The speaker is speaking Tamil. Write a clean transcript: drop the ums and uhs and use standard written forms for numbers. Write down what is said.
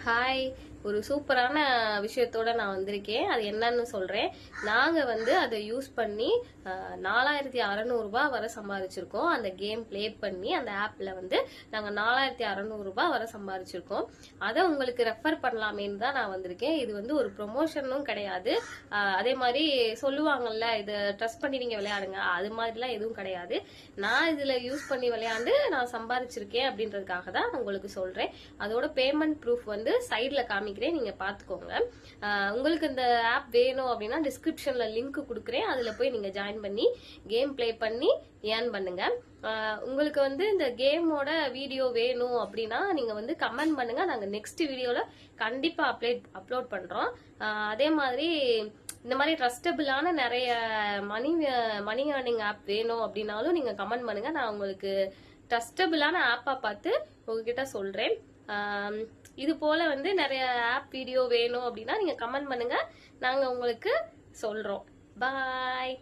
ஹாய், ஒரு சூப்பரான விஷயத்தோட நான் வந்திருக்கேன். அது என்னன்னு சொல்றேன். நாங்க அதை யூஸ் பண்ணி 4600 ரூபாய் வரை சம்பாதிச்சிருக்கோம். அந்த கேம் பிளே பண்ணி அந்த ஆப்ல நாங்க 4600 ரூபாய் வரை சம்பாதிச்சிருக்கோம். அதை உங்களுக்கு ரெஃபர் பண்ணலாமேன்னு தான் நான் வந்திருக்கேன். இது ஒரு ப்ரொமோஷனும் கிடையாது. அதே மாதிரி சொல்லுவாங்கல்ல, இதை ட்ரஸ்ட் பண்ணி நீங்க விளையாடுங்க, அது மாதிரிலாம் எதுவும் கிடையாது. நான் இதுல யூஸ் பண்ணி விளையாண்டு நான் சம்பாதிச்சிருக்கேன் அப்படின்றதுக்காக தான் உங்களுக்கு சொல்றேன். அதோட பேமெண்ட் ப்ரூஃப் சைட்ல காமிக்கிறேன், நீங்க பாத்துக்கோங்க. உங்களுக்கு இந்த ஆப் வேணும் அப்படின்னா டிஸ்கிரிப்ஷன்ல லிங்க் கொடுக்குறேன், அதுல போய் நீங்க ஜாயின் பண்ணி கேம் பிளே பண்ணி ஏர்ன் பண்ணுங்க. உங்களுக்கு இந்த கேமோட வீடியோ வேணும் அப்படின்னா நீங்க கமெண்ட் பண்ணுங்க, நாங்க நெக்ஸ்ட் வீடியோல கண்டிப்பா அப்லோட் பண்றோம். அதே மாதிரி இந்த மாதிரி ட்ரஸ்டபிளான நிறைய மணி ஏர்னிங் ஆப் வேணும் அப்படின்னாலும் நீங்க கமெண்ட் பண்ணுங்க. நான் உங்களுக்கு ட்ரஸ்டபிளான ஆப்பா பார்த்து உங்ககிட்ட சொல்றேன். இது போல நிறைய ஆப் வீடியோ வேணும் அப்படின்னா நீங்க கமெண்ட் பண்ணுங்க, நாங்க உங்களுக்கு சொல்றோம். பாய்.